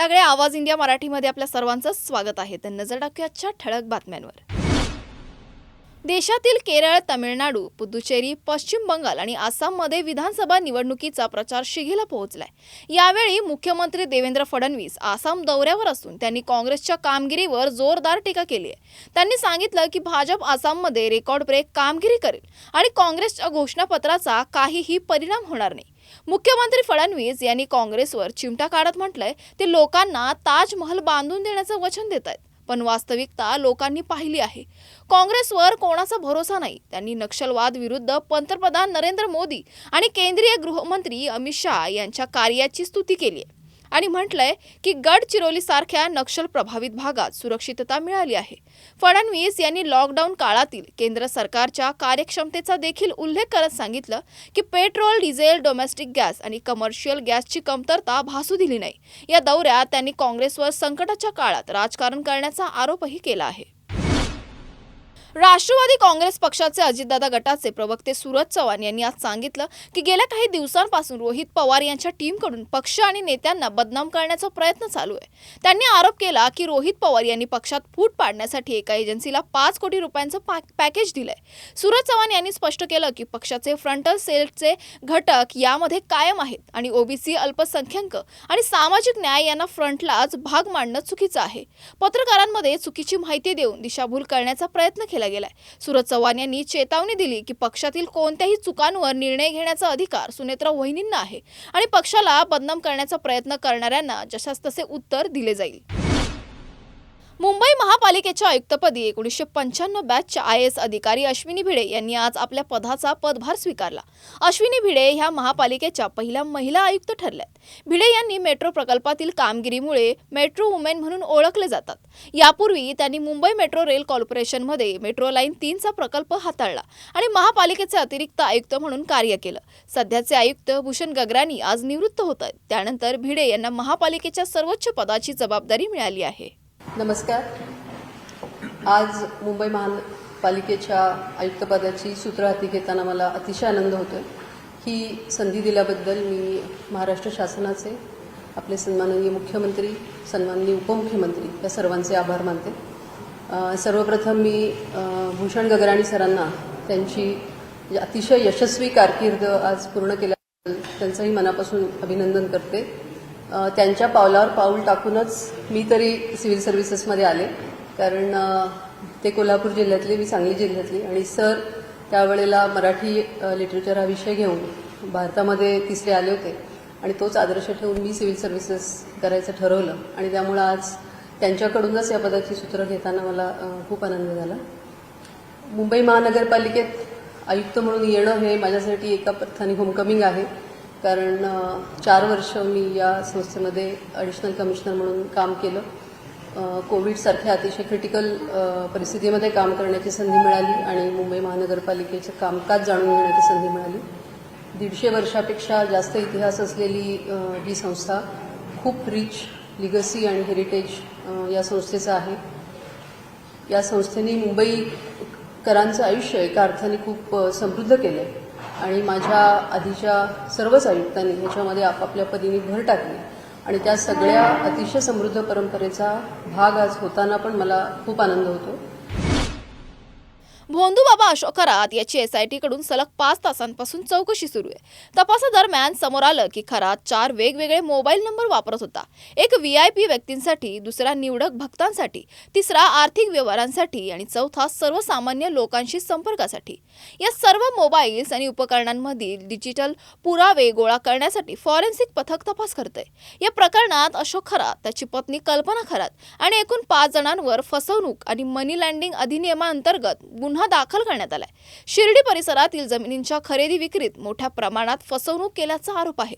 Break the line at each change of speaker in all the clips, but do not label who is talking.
तुमच्याकडे आवाज इंडिया मराठीमध्ये आपल्या सर्वांचं स्वागत आहे। तर नजर टाकूयाच्या ठळक बातम्यांवर। देशातील केरळ, तामिळनाडू, पुदुचेरी, पश्चिम बंगाल आणि आसाममध्ये विधानसभा निवडणुकीचा प्रचार शिगेला पोहोचलाय। यावेळी मुख्यमंत्री देवेंद्र फडणवीस आसाम दौऱ्यावर असून त्यांनी काँग्रेसच्या कामगिरीवर जोरदार टीका केली आहे। त्यांनी सांगितलं की भाजप आसाममध्ये रेकॉर्ड ब्रेक कामगिरी करेल आणि काँग्रेसच्या घोषणापत्राचा काहीही परिणाम होणार नाही। मुख्यमंत्री फडणवीस यांनी काँग्रेसवर चिमटा काढत म्हटलंय ते लोकांना ताजमहल बांधून देण्याचं वचन देत आहेत, पण वास्तविकता लोकांनी पाहिली आहे। काँग्रेसवर कोणाचा भरोसा नाही। त्यांनी नक्षलवाद विरुद्ध पंतप्रधान नरेंद्र मोदी आणि केंद्रीय गृहमंत्री अमित शाह यांच्या कार्याची स्तुती केली आहे आणि म्हटलंय की गडचिरोली सारख्या नक्षल प्रभावित भागात सुरक्षितता मिळाली आहे। फडणवीस यांनी लॉकडाऊन काळातील केंद्र सरकारच्या कार्यक्षमतेचा देखील उल्लेख करत सांगितलं की पेट्रोल, डिझेल, डोमेस्टिक गॅस आणि कमर्शियल गॅसची कमतरता भासू दिली नाही। या दौऱ्यात त्यांनी काँग्रेसवर संकटाच्या काळात राजकारण करण्याचा आरोपही केला आहे। राष्ट्रवादी काँग्रेस पक्षाचे अजितदादा गटाचे प्रवक्ते सूरज चव्हाण यांनी आज सांगितलं की गेल्या काही दिवसांपासून रोहित पवार यांच्या टीमकडून पक्ष आणि नेत्यांना बदनाम करण्याचा प्रयत्न चालू आहे। त्यांनी आरोप केला की रोहित पवार यांनी पक्षात फूट पाडण्यासाठी एका एजन्सीला 5 कोटी रुपयांचं पॅकेज दिलंय। सूरज चव्हाण यांनी स्पष्ट केलं की पक्षाचे फ्रंटल सेलचे घटक यामध्ये कायम आहेत आणि ओबीसी, अल्पसंख्याक आणि सामाजिक न्याय यांना फ्रंटलाच भाग मांडणं चुकीचं आहे। पत्रकारांमध्ये चुकीची माहिती देऊन दिशाभूल करण्याचा प्रयत्न केला गेलाय। सूरज चव्हाण यांनी चेतावणी दिली की पक्षातील कोणत्याही चुकांवर निर्णय घेण्याचा अधिकार सुनेत्रा वहिनींना आहे आणि पक्षाला बदनाम करण्याचा प्रयत्न करणाऱ्यांना जशास तसे उत्तर दिले जाईल। मुंबई महापालिकेच्या आयुक्तपदी 1995 बॅचच्या IAS अधिकारी अश्विनी भिडे यांनी आज आपल्या पदाचा पदभार स्वीकारला। अश्विनी भिडे ह्या महापालिकेच्या पहिल्या महिला आयुक्त ठरल्यात। भिडे यांनी मेट्रो प्रकल्पातील कामगिरीमुळे मेट्रो वुमेन म्हणून ओळखले जातात। यापूर्वी त्यांनी मुंबई मेट्रो रेल कॉर्पोरेशनमध्ये मेट्रो लाईन 3चा प्रकल्प हाताळला आणि महापालिकेचे अतिरिक्त आयुक्त म्हणून कार्य केलं। सध्याचे आयुक्त भूषण गगरानी आज निवृत्त होत आहेत। त्यानंतर भिडे यांना महापालिकेच्या सर्वोच्च पदाची जबाबदारी मिळाली आहे।
नमस्कार। आज मुंबई महापालिकेच्या आयुक्तपदाची सूत्र हाती घेताना मला अतिशय आनंद होतोय। ही संधी दिल्याबद्दल मी महाराष्ट्र शासनाचे, आपले सन्माननीय मुख्यमंत्री, सन्माननीय उपमुख्यमंत्री या सर्वांचे आभार मानते। सर्वप्रथम मी भूषण गगराणी सरांना त्यांची अतिशय यशस्वी कारकीर्द आज पूर्ण केल्याबद्दल त्यांचंही मनापासून अभिनंदन करते। त्यांच्या पावलावर पाऊल टाकूनच मी तरी सिव्हिल सर्व्हिसेसमध्ये आले, कारण ते कोल्हापूर जिल्ह्यातले, मी सांगली जिल्ह्यातली, आणि सर त्यावेळेला मराठी लिटरेचर हा विषय घेऊन भारतामध्ये तिसरे आले होते आणि तोच आदर्श ठेवून मी सिव्हिल सर्व्हिसेस करायचं ठरवलं आणि त्यामुळं आज त्यांच्याकडूनच या पदाची सूत्र घेताना मला खूप आनंद झाला। मुंबई महानगरपालिकेत आयुक्त म्हणून येणं हे माझ्यासाठी एका अर्थाने होमकमिंग आहे, कारण 4 वर्ष मी या संस्थेमध्ये ॲडिशनल कमिशनर म्हणून काम केलं। कोविडसारख्या अतिशय क्रिटिकल परिस्थितीमध्ये काम करण्याची संधी मिळाली आणि मुंबई महानगरपालिकेचं कामकाज जाणून घेण्याची संधी मिळाली। 150 वर्षापेक्षा जास्त इतिहास असलेली ही संस्था खूप रिच लिगसी आणि हेरिटेज या संस्थेचं आहे। या संस्थेने मुंबईकरांचं आयुष्य एका अर्थाने खूप समृद्ध केलं आहे आणि माझ्या आधीच्या सर्वच आयुक्तांनी ह्याच्यामध्ये आपापल्या परीने भर टाकली आणि त्या सगळ्या अतिशय समृद्ध परंपरेचा भाग आज होताना पण मला खूप आनंद होतो।
भोंदूबाबा अशोक खरात याची SIT कडून सलग 5 तासांपासून चौकशी सुरू आहे। तपासादरम्यान समोर आलं की खरात 4 वेगवेगळे मोबाईल नंबर वापरत होता। एक VIP व्यक्तींसाठी, दुसरा निवडक भक्तांसाठी, तिसरा आर्थिक व्यवहारांसाठी आणि चौथा सर्वसामान्य लोकांशी संपर्कासाठी। या सर्व मोबाईल्स आणि उपकरणांमधील डिजिटल पुरावे गोळा करण्यासाठी फॉरेन्सिक पथक तपास करते। या प्रकरणात अशोक खरात, त्याची पत्नी कल्पना खरात आणि एकूण 5 जणांवर फसवणूक आणि मनी लँडिंग अधिनियमांतर्गत गुन्हा दाखल करण्यात आलाय। शिर्डी परिसरातील जमिनींच्या खरेदी विक्रीत मोठ्या प्रमाणात फसवणूक केल्याचा आरोप आहे।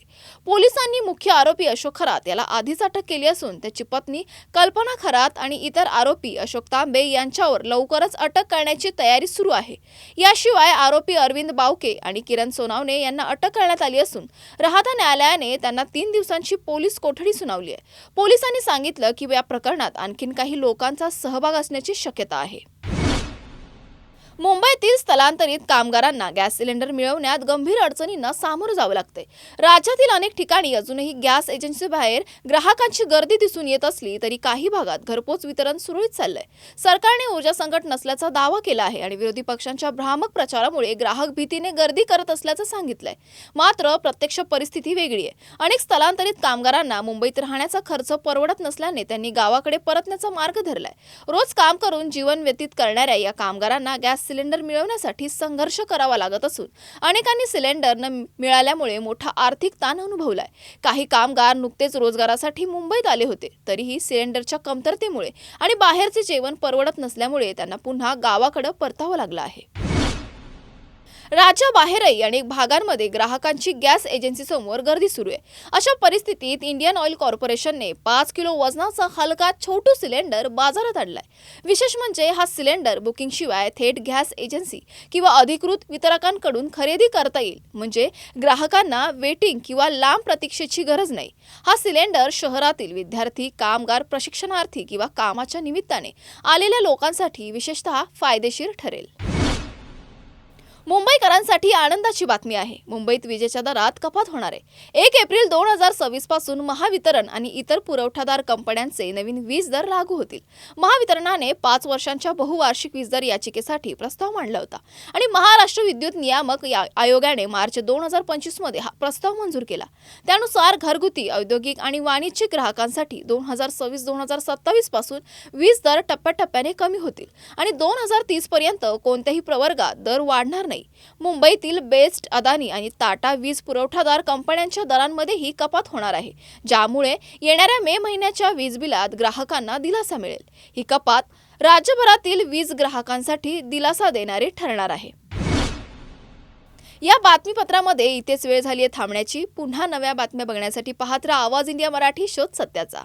पोलिसांनी मुख्य आरोपी अशोक खरात याला आधीच अटक केली असून त्याची पत्नी कल्पना खरात आणि इतर आरोपी अशोक तांबे यांच्यावर लवकरच अटक करण्याची तयारी सुरू आहे। याशिवाय आरोपी अरविंद बावके आणि किरण सोनावणे यांना अटक करण्यात आली असून राहता न्यायालयाने त्यांना 3 दिवसांची पोलीस कोठडी सुनावली आहे। पोलिसांनी सांगितलं की या प्रकरणात आणखीन काही लोकांचा सहभाग असण्याची शक्यता आहे। मुंबईतील स्थलांतरित कामगारांना गॅस सिलेंडर मिळवण्यात गंभीर अडचणींना सामोरं जावं लागतंय. राज्यातील अनेक ठिकाणी अजूनही गॅस एजन्सीबाहेर ग्राहकांची गर्दी दिसून येत असली तरी काही भागात घरपोच वितरण सुरळीत चाललंय. सरकारने ऊर्जा संकट नसल्याचा दावा केला आहे आणि विरोधी पक्षांच्या भ्रामक प्रचारामुळे ग्राहक भीतीने गर्दी करत असल्याचं सांगितलंय. मात्र प्रत्यक्ष परिस्थिती वेगळी आहे. अनेक स्थलांतरित कामगारांना मुंबईत राहण्याचा खर्च परवडत नसल्याने त्यांनी गावाकडे परतण्याचा मार्ग धरलाय. रोज काम करून जीवन व्यतीत करणाऱ्या या कामगारांना गॅस सिलेंडर मिळवण्यासाठी संघर्ष करावा लागत असून अनेकांनी सिलेंडर न मिळाल्यामुळे मोठा आर्थिक ताण अनुभवलाय. काही कामगार नुकतेच रोजगारासाठी मुंबईत आले होते, तरीही सिलेंडरच्या कमतरतेमुळे आणि बाहेरचे जेवण परवडत नसल्यामुळे त्यांना पुन्हा गावाकडे परतावं लागलं आहे. राज्याबाहेरही अनेक भागांमध्ये ग्राहकांची गॅस एजन्सीसमोर गर्दी सुरू आहे. अशा परिस्थितीत इंडियन ऑइल कॉर्पोरेशनने 5 किलो वजनाचा हलका छोटू सिलेंडर बाजारात आणलाय. विशेष म्हणजे हा सिलेंडर बुकिंगशिवाय थेट गॅस एजन्सी किंवा अधिकृत वितरकांकडून खरेदी करता येईल. म्हणजे ग्राहकांना वेटिंग किंवा लांब प्रतीक्षेची गरज नाही. हा सिलेंडर शहरातील विद्यार्थी, कामगार, प्रशिक्षणार्थी किंवा कामाच्या निमित्ताने आलेल्या लोकांसाठी विशेषतः फायदेशीर ठरेल. मुंबईकरांसाठी आनंदाची बातमी आहे. मुंबईत विजेच्या दरात कपात होणार आहे. 1 एप्रिल 2026 पासून महावितरण आणि इतर पुरवठादार कंपन्यांचे नवीन वीज दर लागू होतील. महावितरणाने 5 वर्षांच्या बहुवार्षिक वीज दर याचिकेसाठी प्रस्ताव मांडला होता आणि महाराष्ट्र विद्युत नियामक आयोगाने मार्च 2025 मध्ये हा प्रस्ताव मंजूर केला. त्यानुसार घरगुती, औद्योगिक आणि वाणिज्यिक ग्राहकांसाठी 2026-2027 पासून वीज दर टप्प्याटप्प्याने कमी होतील आणि 2030 पर्यंत कोणत्याही प्रवर्गात दर वाढणार नाही. मुंबईतील बेस्ट, अदानी आणि टाटा वीज पुरवठादार कंपन्यांच्या दरांमध्येही कपात होणार आहे, ज्यामुळे येणाऱ्या मे महिन्याच्या वीज बिलात ग्राहकांना दिलासा मिळेल. ही कपात राज्यभरातील वीज ग्राहकांसाठी दिलासा देणारी ठरणार आहे. या बातमीपत्रामध्ये इथेच वेळ झाली आहे थांबण्याची. पुन्हा नव्या बातम्या बघण्यासाठी पाहत राहा आवाज इंडिया मराठी, शोध सत्याचा.